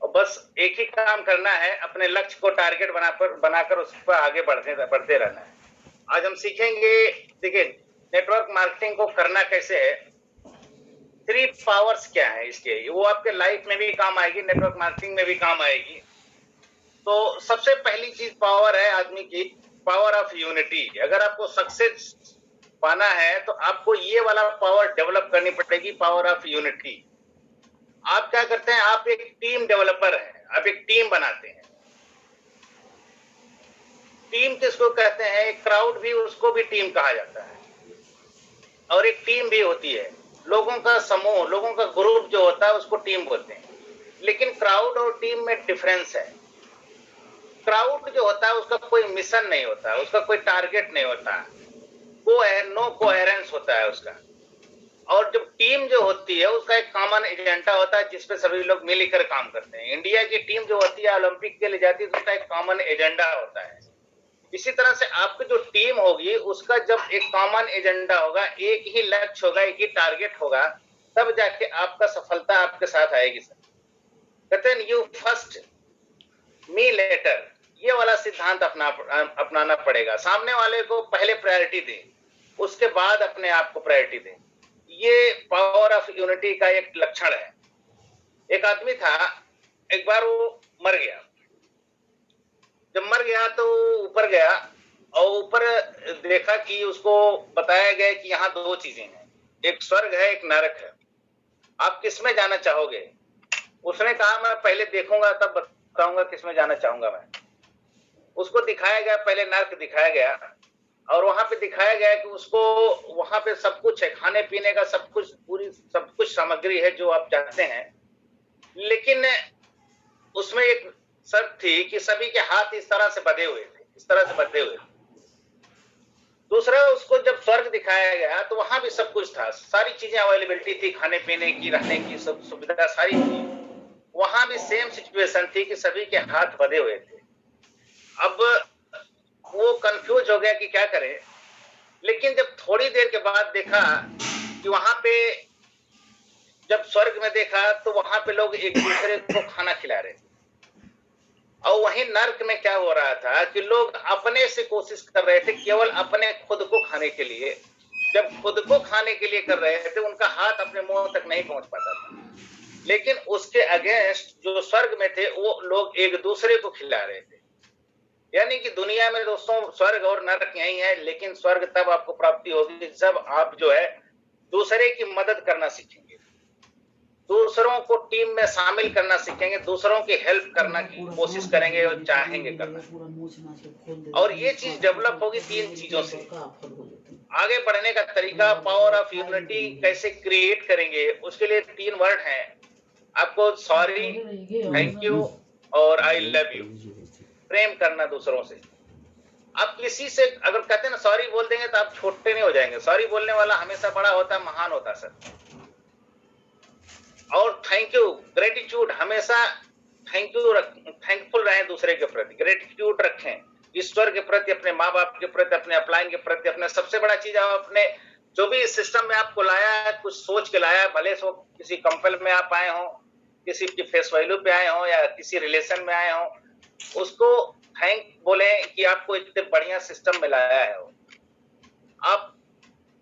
बस एक ही काम करना है, अपने लक्ष्य को टारगेट बनाकर उस पर आगे बढ़ते रहना है। आज हम सीखेंगे, देखिए नेटवर्क मार्केटिंग को करना कैसे है। 3 पावर्स क्या है इसके, वो आपके लाइफ में भी काम आएगी, नेटवर्क मार्केटिंग में भी काम आएगी। तो सबसे पहली चीज पावर है आदमी की, पावर ऑफ यूनिटी। अगर आपको सक्सेस पाना है तो आपको ये वाला पावर डेवलप करनी पड़ेगी, पावर ऑफ यूनिटी। आप क्या करते हैं, आप एक टीम डेवलपर हैं, आप एक टीम बनाते हैं। टीम किसको कहते हैं, एक क्राउड भी, उसको भी टीम कहा जाता है। और एक टीम भी होती है, लोगों का समूह, लोगों का ग्रुप जो होता है उसको टीम बोलते हैं। लेकिन क्राउड और टीम में डिफरेंस है। क्राउड जो होता है उसका कोई मिशन नहीं होता, उसका कोई टारगेट नहीं होता, नो कोहेरेंस होता है उसका। और जब टीम जो होती है उसका एक कॉमन एजेंडा होता है जिसपे सभी लोग मिलकर काम करते हैं। इंडिया की टीम जो होती है ओलंपिक के लिए जाती है तो उसका एक कॉमन एजेंडा होता है। इसी तरह से आपकी जो टीम होगी उसका जब एक कॉमन एजेंडा होगा, एक ही लक्ष्य होगा, एक ही टारगेट होगा, तब जाके आपका सफलता आपके साथ आएगी। सर कहते हैं यू फर्स्ट मी लेटर, ये वाला सिद्धांत अपनाना पड़ेगा। सामने वाले को पहले प्रायोरिटी दें, उसके बाद अपने आप को प्रायोरिटी दें। ये पावर ऑफ यूनिटी का एक लक्षण है। एक आदमी था, एक बार वो मर गया। जब मर गया तो ऊपर गया और ऊपर देखा कि उसको बताया गया कि यहाँ 2 चीजें हैं, एक स्वर्ग है, एक नरक है। आप किस में जाना चाहोगे? उसने कहा मैं पहले देखूंगा तब बताऊंगा किस में जाना चाहूंगा मैं। उसको दिखाया गया, पहले नर्क दिखाया गया और वहां पे दिखाया गया कि उसको वहां पे सब कुछ है, खाने पीने का सब कुछ, पूरी सब कुछ सामग्री है जो आप चाहते हैं। लेकिन उसमें एक शर्त थी कि सभी के हाथ इस तरह से बंधे हुए थे, इस तरह से बंधे हुए। दूसरा, उसको जब स्वर्ग दिखाया गया तो वहां भी सब कुछ था, सारी चीजें अवेलेबिलिटी थी, खाने पीने की, रहने की सब सुविधा सारी थी। वहां भी सेम सिचुएशन थी कि सभी के हाथ बंधे हुए थे। अब वो कंफ्यूज हो गया कि क्या करे। लेकिन जब थोड़ी देर के बाद देखा कि वहां पे, जब स्वर्ग में देखा तो वहां पे लोग एक दूसरे को खाना खिला रहे थे। और वहीं नर्क में क्या हो रहा था कि लोग अपने से कोशिश कर रहे थे, केवल अपने खुद को खाने के लिए। जब खुद को खाने के लिए कर रहे थे उनका हाथ अपने मुंह तक नहीं पहुंच पाता था। लेकिन उसके अगेंस्ट जो स्वर्ग में थे वो लोग एक दूसरे को खिला रहे थे। यानी कि दुनिया में दोस्तों स्वर्ग और नरक यही है, लेकिन स्वर्ग तब आपको प्राप्ति होगी जब आप जो है दूसरे की मदद करना सीखेंगे, दूसरों को टीम में शामिल करना सीखेंगे, दूसरों की हेल्प करना की कोशिश करेंगे और चाहेंगे करना। और ये चीज डेवलप होगी 3 चीजों से। आगे बढ़ने का तरीका, पावर ऑफ यूनिटी कैसे क्रिएट करेंगे, उसके लिए 3 वर्ड हैं आपको, सॉरी, थैंक यू और आई लव यू। प्रेम करना दूसरों से। आप किसी से अगर कहते हैं ना सॉरी बोल देंगे तो आप छोटे नहीं हो जाएंगे। सॉरी बोलने वाला हमेशा बड़ा होता है, महान होता है सर। और थैंक यू, ग्रेटिट्यूड, हमेशा थैंकफुल रहें दूसरे के प्रति, ग्रेटिट्यूड रखें ईश्वर के प्रति, अपने माँ बाप के प्रति, अपने अपलाइन के प्रति। अपने सबसे बड़ा चीज आप अपने जो भी सिस्टम में आपको लाया है, कुछ सोच के लाया है, भले सो किसी कंपनी में आप आए हो, किसी की फेस वैल्यू पे आए हो या किसी रिलेशन में आए हो, उसको थैंक बोले कि आपको इतने बढ़िया सिस्टम में लाया है। आप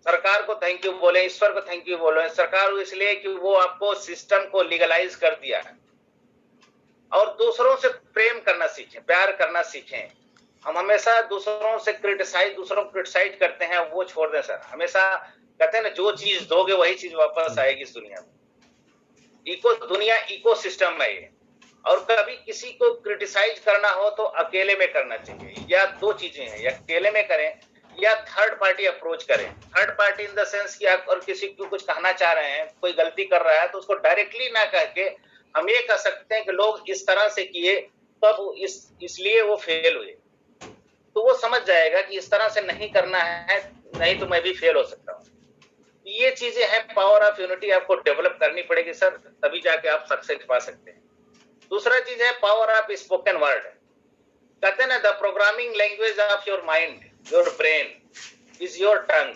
सरकार को थैंक यू बोले, ईश्वर को थैंक यू बोले। सरकार इसलिए कि वो आपको सिस्टम को लीगलाइज कर दिया है। और दूसरों से प्रेम करना सीखें, प्यार करना सीखें। हम हमेशा दूसरों को क्रिटिसाइज करते हैं, वो छोड़ दें सर। हमेशा कहते हैं ना जो चीज दोगे वही चीज वापस आएगी इस दुनिया में। दुनिया इको सिस्टम है ये। और कभी किसी को क्रिटिसाइज करना हो तो अकेले में करना चाहिए, या 2 चीजें हैं, या अकेले में करें या थर्ड पार्टी अप्रोच करें। Third party in the sense कि आप और किसी को कुछ कहना चाह रहे हैं, कोई गलती कर रहा है तो उसको डायरेक्टली ना कह के हम ये कह सकते हैं कि लोग इस तरह से किए तब इसलिए वो फेल हुए। तो वो समझ जाएगा कि इस तरह से नहीं करना है, नहीं तो मैं भी फेल हो सकता हूँ। ये चीजें हैं, पावर ऑफ यूनिटी आपको डेवलप करनी पड़ेगी सर, तभी जाके आप सक्सेस पा सकते हैं। दूसरा चीज है पावर ऑफ स्पोकन वर्ड। कहते हैं ना the programming language of your mind, your brain is your tongue.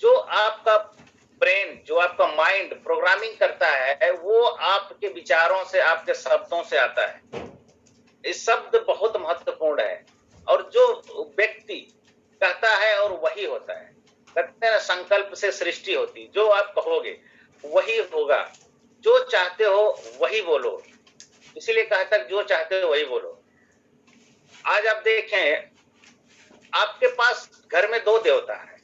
जो आपका ब्रेन, जो आपका माइंड प्रोग्रामिंग करता है, वो आपके विचारों से, आपके शब्दों से आता है। ये शब्द बहुत महत्वपूर्ण है, और जो व्यक्ति कहता है और वही होता है। कहते हैं ना, संकल्प से सृष्टि होती, जो आप कहोगे वही होगा, जो चाहते हो वही बोलो। इसीलिए कहता है जो चाहते हो वही बोलो। आज आप देखें, आपके पास घर में दो देवता है,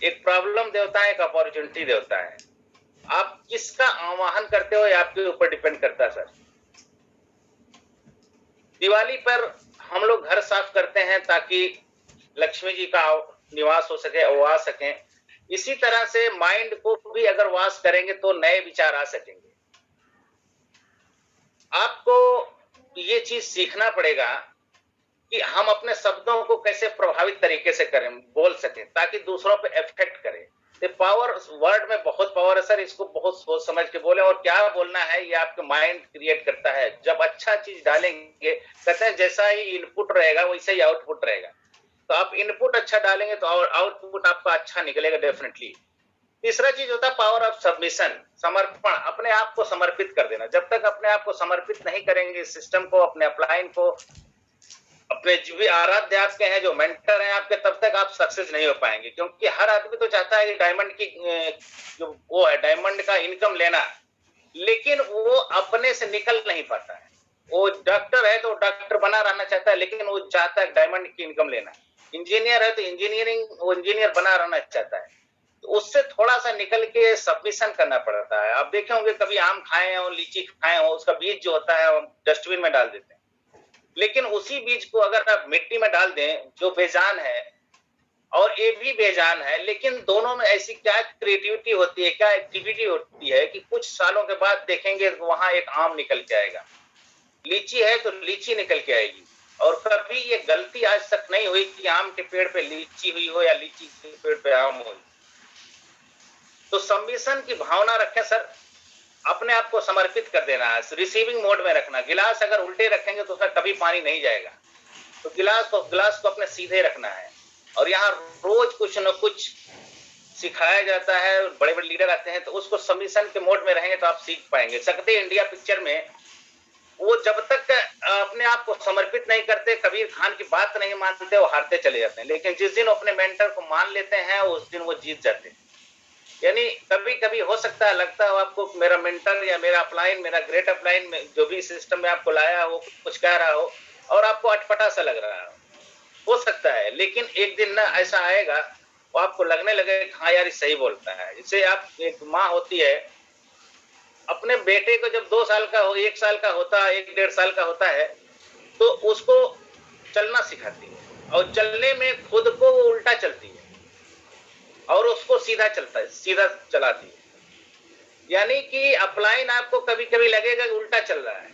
एक प्रॉब्लम देवता है, एक अपॉर्चुनिटी देवता है। आप किसका आवाहन करते हो ये आपके ऊपर डिपेंड करता है सर। दिवाली पर हम लोग घर साफ करते हैं ताकि लक्ष्मी जी का निवास हो सके, वो आ सके। इसी तरह से माइंड को भी अगर वास करेंगे तो नए विचार आ सकेंगे। आपको ये चीज सीखना पड़ेगा कि हम अपने शब्दों को कैसे प्रभावित तरीके से करें, बोल सकें, ताकि दूसरों पे इफेक्ट करें। पावर, वर्ड में बहुत पावर है सर, इसको बहुत सोच समझ के बोले, और क्या बोलना है ये आपके माइंड क्रिएट करता है। जब अच्छा चीज डालेंगे, कहते हैं जैसा ही इनपुट रहेगा वैसे ही आउटपुट रहेगा। तो आप इनपुट अच्छा डालेंगे तो आउटपुट आपका अच्छा निकलेगा डेफिनेटली। तीसरा चीज होता है पावर ऑफ सबमिशन, समर्पण, अपने आप को समर्पित कर देना। जब तक अपने आप को समर्पित नहीं करेंगे सिस्टम को, अपने अपलाइन को, अपने जो भी आराध्य आपके हैं, जो मेंटर हैं आपके, तब तक आप सक्सेस नहीं हो पाएंगे। क्योंकि हर आदमी तो चाहता है कि डायमंड की जो वो है, डायमंड का इनकम लेना, लेकिन वो अपने से निकल नहीं पाता है। वो डॉक्टर है तो डॉक्टर बना रहना चाहता है, लेकिन वो चाहता है डायमंड की इनकम लेना। इंजीनियर है तो इंजीनियरिंग, वो इंजीनियर बना रहना चाहता है। तो उससे थोड़ा सा निकल के सबमिशन करना पड़ता है। आप देखे होंगे कभी आम खाए हो, लीची खाए हो, उसका बीज जो होता है डस्टबिन में डाल देते हैं। लेकिन उसी बीज को अगर आप मिट्टी में डाल दें, जो बेजान है और ये भी बेजान है, लेकिन दोनों में ऐसी क्या क्रिएटिविटी होती है, क्या एक्टिविटी होती है कि कुछ सालों के बाद देखेंगे तो वहां एक आम निकल के आएगा। लीची है तो लीची निकल के आएगी। और कभी ये गलती आज तक नहीं हुई कि आम के पेड़ पे लीची हुई हो या लीची के पेड़ पे आम हो। तो सबमिशन की भावना रखें सर, अपने आप को समर्पित कर देना है, रिसीविंग मोड में रखना। गिलास अगर उल्टे रखेंगे तो उसमें कभी पानी नहीं जाएगा। तो गिलास को अपने सीधे रखना है। और यहाँ रोज कुछ न कुछ सिखाया जाता है, बड़े बड़े लीडर आते हैं, तो उसको सबमिशन के मोड में रहेंगे तो आप सीख पाएंगे। सकते इंडिया पिक्चर में वो जब तक अपने आप को समर्पित नहीं करते, कबीर खान की बात नहीं मानते, वो हारते चले जाते हैं। लेकिन जिस दिन अपने मेंटर को मान लेते हैं, उस दिन वो जीत जाते हैं। यानी कभी कभी हो सकता है, लगता है आपको मेरा मेंटर या मेरा अपलाइन, मेरा ग्रेट अपलाइन में जो भी सिस्टम में आपको लाया वो कुछ कह रहा हो और आपको अटपटा सा लग रहा हो सकता है। लेकिन एक दिन ना ऐसा आएगा वो आपको लगने लगे हाँ यार सही बोलता है। जैसे आप, एक माँ होती है, अपने बेटे को जब 2 साल का हो, 1 साल का होता है, 1-1.5 साल का होता है, तो उसको चलना सिखाती है, और चलने में खुद को वो उल्टा चलती है और उसको सीधा चलाती है। यानी कि अपलाइन आपको कभी कभी लगेगा कि उल्टा चल रहा है,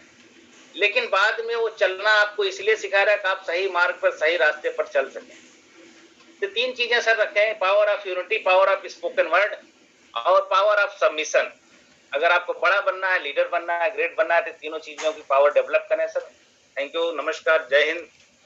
लेकिन बाद में वो चलना आपको इसलिए सिखा रहा है कि आप सही मार्ग पर, सही रास्ते पर चल सकें। तो 3 चीजें सर रखें, power of unity, power of spoken word और पावर ऑफ सबमिशन। अगर आपको बड़ा बनना है, लीडर बनना है, ग्रेट बनना है, तो तीनों चीजों की पावर डेवलप करें सर। थैंक यू, नमस्कार, जय हिंद।